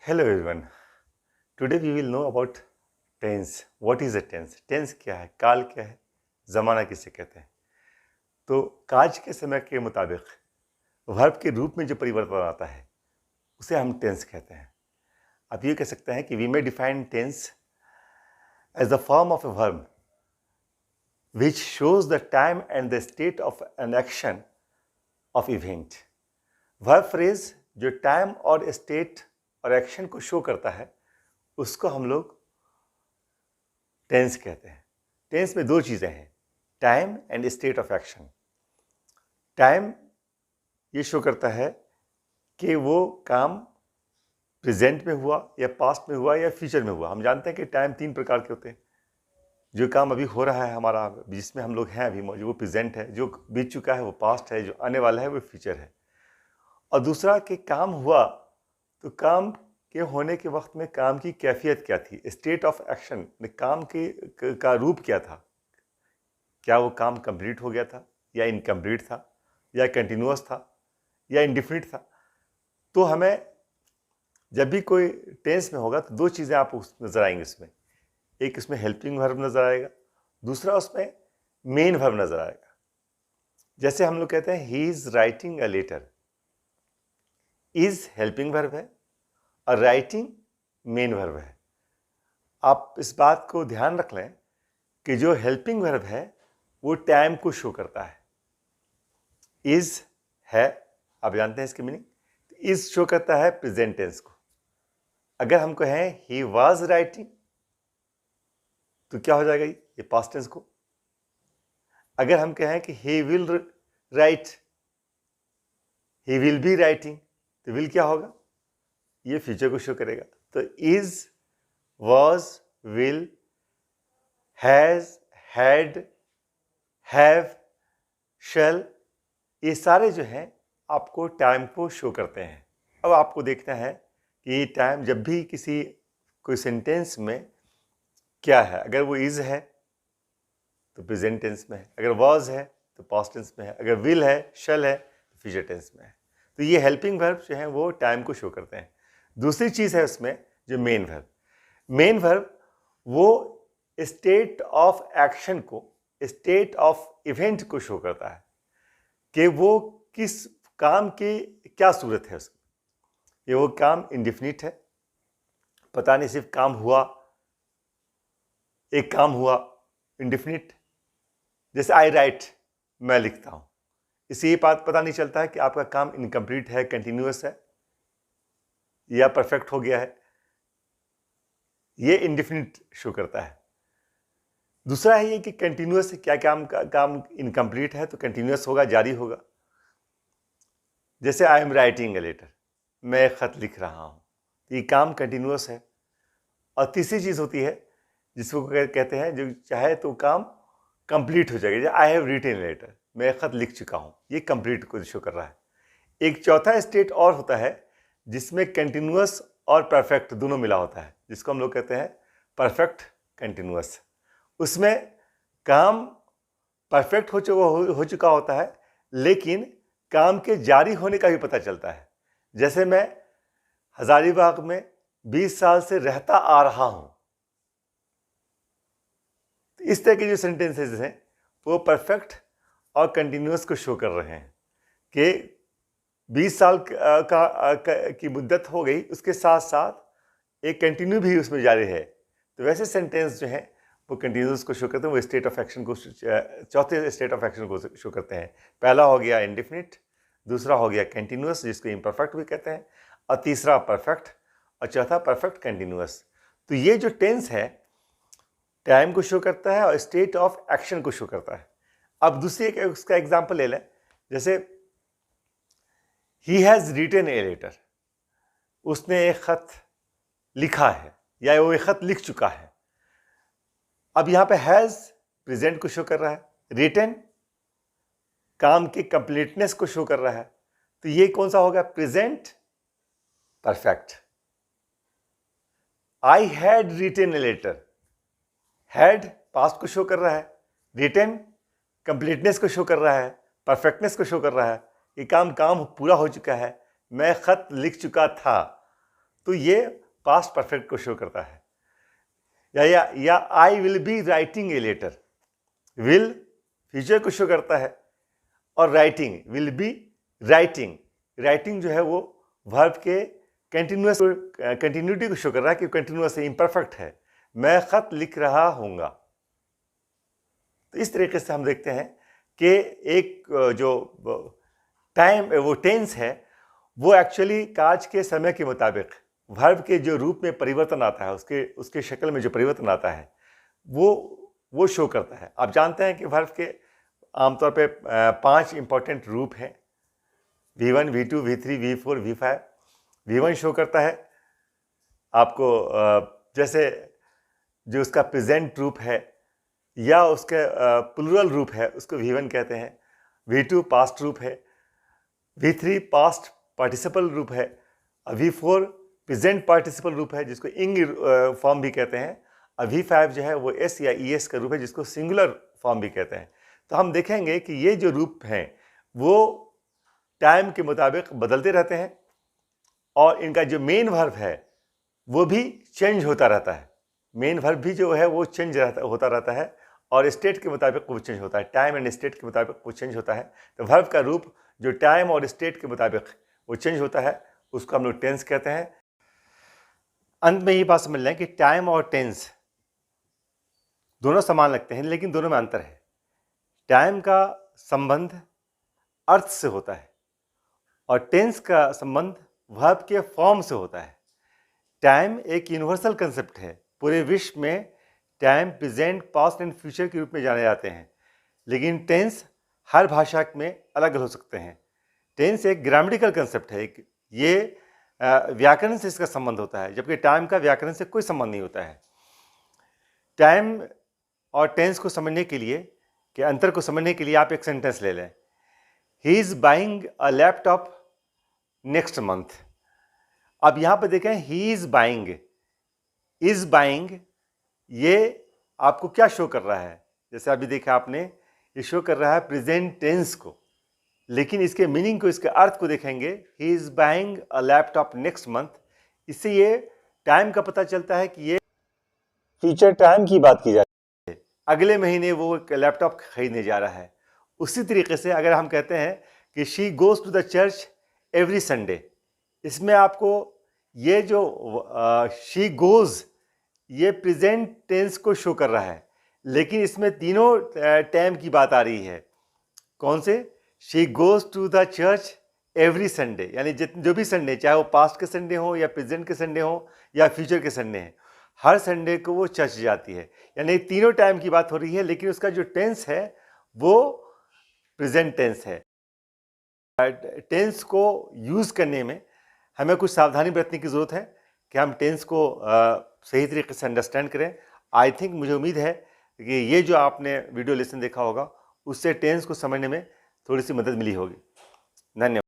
Hello everyone. Today we will know about tense. What is a tense? Tense क्या है, काल क्या है, ज़माना किसे कहते हैं। तो काज के समय के मुताबिक वर्ब के रूप में जो परिवर्तन आता है उसे हम टेंस कहते हैं। आप ये कह सकते हैं कि we may define tense as the form of a verb which shows the time and the state of an action of event. Verb phrase जो टाइम और स्टेट और एक्शन को शो करता है उसको हम लोग टेंस कहते हैं। टेंस में दो चीज़ें हैं, time and state of action. Time ये शो करता है कि वो काम प्रेजेंट में हुआ या पास्ट में हुआ या फ्यूचर में हुआ। हम जानते हैं कि टाइम तीन प्रकार के होते हैं। जो काम अभी हो रहा है हमारा, जिसमें हम लोग हैं अभी मौजूद, वो प्रेजेंट है। जो बीत चुका है वो पास्ट है। जो आने वाला है वो फ्यूचर है। और दूसरा कि काम हुआ तो काम के होने के वक्त में काम की कैफियत क्या थी, स्टेट ऑफ एक्शन, काम का रूप क्या था। क्या वो काम कंप्लीट हो गया था या इनकम्प्लीट था या कंटिन्यूअस था या इंडिफिनिट था। तो हमें जब भी कोई टेंस में होगा तो दो चीज़ें आप नज़र आएंगे उसमें। एक उसमें हेल्पिंग वर्ब नज़र आएगा, दूसरा उसमें मेन वर्ब नज़र आएगा। जैसे हम लोग कहते हैं he is writing a letter, is helping verb है और राइटिंग मेन वर्ब है। आप इस बात को ध्यान रख लें कि जो हेल्पिंग वर्ब है वो टाइम को शो करता है। इज है, आप जानते हैं इसकी मीनिंग। इज शो करता है प्रेजेंट टेंस को। अगर हम कहें ही वाज राइटिंग तो क्या हो जाएगा, ये पास्ट टेंस को। अगर हम कहें कि he will write, he will be writing, तो विल क्या होगा, ये फ्यूचर को शो करेगा। तो is, was, will, has, had, have, shall, ये सारे जो हैं आपको टाइम को शो करते हैं। अब आपको देखना है कि ये टाइम जब भी किसी कोई सेंटेंस में क्या है। अगर वो इज है तो प्रेजेंट टेंस में है, अगर वाज है तो पास्ट टेंस में है, अगर विल है, शैल है तो फ्यूचर टेंस में है। तो ये हेल्पिंग वर्ब जो है वो टाइम को शो करते हैं। दूसरी चीज़ है उसमें जो मेन वर्ब। मेन वर्ब वो स्टेट ऑफ एक्शन को, स्टेट ऑफ इवेंट को शो करता है कि वो किस काम की क्या सूरत है उसकी। ये वो काम इंडिफिनिट है, पता नहीं सिर्फ काम हुआ, एक काम हुआ इंडिफिनिट। जैसे आई राइट, मैं लिखता हूँ, इससे ये बात पता नहीं चलता है कि आपका काम इनकम्प्लीट है, कंटिन्यूअस है या परफेक्ट हो गया है। ये इंडिफिनिट शो करता है। दूसरा है ये कि कंटिन्यूअस है, क्या काम इनकम्प्लीट है तो कंटिन्यूअस होगा, जारी होगा। जैसे I am writing a letter, मैं एक खत लिख रहा हूँ, ये काम कंटिन्यूअस है। और तीसरी चीज़ होती है जिसको कहते हैं जो चाहे तो काम कंप्लीट हो जाएगा। जैसे I have written a letter, मैं एक खत लिख चुका हूँ, ये कंप्लीट को शो कर रहा है। एक चौथा स्टेट और होता है जिसमें कंटिन्यूअस और परफेक्ट दोनों मिला होता है, जिसको हम लोग कहते हैं परफेक्ट कंटिन्यूअस। उसमें काम परफेक्ट हो चुका होता है लेकिन काम के जारी होने का भी पता चलता है। जैसे मैं हजारीबाग में 20 साल से रहता आ रहा हूं, तो इस तरह के जो सेंटेंसेस हैं वो परफेक्ट और कंटिन्यूअस को शो कर रहे हैं कि 20 साल की मुद्दत हो गई, उसके साथ साथ एक कंटिन्यू भी उसमें जारी है। तो वैसे सेंटेंस जो हैं वो कंटिन्यूअस को शो करते हैं, वो स्टेट ऑफ एक्शन को, चौथे स्टेट ऑफ एक्शन को शो करते हैं। पहला हो गया इंडिफिनिट, दूसरा हो गया कंटिन्यूअस जिसको इम्परफेक्ट भी कहते हैं, और तीसरा परफेक्ट, और चौथा परफेक्ट कंटिन्यूअस। तो ये जो टेंस है टाइम को शो करता है और स्टेट ऑफ एक्शन को शो करता है। अब दूसरी एक उसका एग्जाम्पल ले लें। जैसे he has written a letter, उसने एक खत लिखा है या वो एक खत लिख चुका है। अब यहां पे हैज़ प्रेजेंट को शो कर रहा है, रिटन काम की कंप्लीटनेस को शो कर रहा है। तो ये कौन सा होगा, present perfect. I had written a letter, had past को शो कर रहा है, रिटन कंप्लीटनेस को शो कर रहा है, परफेक्टनेस को शो कर रहा है। ये काम पूरा हो चुका है, मैं खत लिख चुका था। तो ये पास्ट परफेक्ट को शो करता है। या I will be writing a letter, will future को शो करता है, और writing will be writing, writing जो है वो वर्ब के कंटिन्यूटी को शो कर रहा है कि कंटिन्यूअस है, इम्परफेक्ट है। मैं खत लिख रहा हूँगा। तो इस तरीके से हम देखते हैं कि एक जो टाइम वो टेंस है वो एक्चुअली काज के समय के मुताबिक वर्ब के जो रूप में परिवर्तन आता है, उसके शक्ल में जो परिवर्तन आता है वो शो करता है। आप जानते हैं कि वर्ब के आमतौर पे 5 इंपॉर्टेंट रूप हैं, V1, V2, V3, V4, V5। V1 show करता है आपको जैसे जो उसका प्रेजेंट रूप है या उसके प्लूरल रूप है, उसको V1 कहते हैं। V2 पास्ट रूप है, V3 पास्ट पार्टिसिपल रूप है, V4 प्रेजेंट पार्टिसिपल रूप है जिसको इंग फॉर्म भी कहते हैं। V5 जो है वो एस या ES का रूप है जिसको सिंगुलर फॉर्म भी कहते हैं। तो हम देखेंगे कि ये जो रूप हैं वो टाइम के मुताबिक बदलते रहते हैं और इनका जो मेन वर्ब है वो भी चेंज होता रहता है। मेन वर्ब भी जो है वो चेंज होता रहता है और स्टेट के मुताबिक वो चेंज होता है, टाइम एंड स्टेट के मुताबिक वो चेंज होता है। तो वर्ब का रूप जो टाइम और स्टेट के मुताबिक वो चेंज होता है उसको हम लोग टेंस कहते हैं। अंत में ये बात समझ लें कि टाइम और टेंस दोनों समान लगते हैं लेकिन दोनों में अंतर है। टाइम का संबंध अर्थ से होता है और टेंस का संबंध वर्ब के फॉर्म से होता है। टाइम एक यूनिवर्सल कंसेप्ट है, पूरे विश्व में time present, past and future के रूप में जाने जाते हैं, लेकिन टेंस हर भाषा में अलग हो सकते हैं। टेंस एक ग्रामेटिकल कंसेप्ट है, ये व्याकरण से इसका संबंध होता है, जबकि टाइम का व्याकरण से कोई संबंध नहीं होता है। टाइम और टेंस को समझने के लिए, के अंतर को समझने के लिए आप एक सेंटेंस ले लें, he is buying a laptop next month. अब यहाँ पर देखें ही इज बाइंग, ये आपको क्या शो कर रहा है? जैसे अभी देखा आपने, ये शो कर रहा है प्रेजेंट टेंस को, लेकिन इसके मीनिंग को, इसके अर्थ को देखेंगे, he is buying a laptop next month. इससे ये टाइम का पता चलता है कि ये फ्यूचर टाइम की बात की जाती है, अगले महीने वो एक लैपटॉप खरीदने जा रहा है। उसी तरीके से अगर हम कहते हैं कि she goes to the church every Sunday, इसमें आपको ये जो शी गोज ये प्रेजेंट टेंस को शो कर रहा है, लेकिन इसमें तीनों टाइम की बात आ रही है। कौन से? She goes to the church every Sunday, यानी जो भी संडे, चाहे वो पास्ट के संडे हो या प्रेजेंट के संडे हो या फ्यूचर के संडे हैं, हर संडे को वो चर्च जाती है। यानी तीनों टाइम की बात हो रही है, लेकिन उसका जो टेंस है वो प्रेजेंट टेंस है। टेंस को यूज़ करने में हमें कुछ सावधानी बरतने की ज़रूरत है कि हम टेंस को सही तरीके से अंडरस्टैंड करें। आई थिंक, मुझे उम्मीद है कि ये जो आपने वीडियो लेसन देखा होगा उससे टेंस को समझने में थोड़ी सी मदद मिली होगी। धन्यवाद।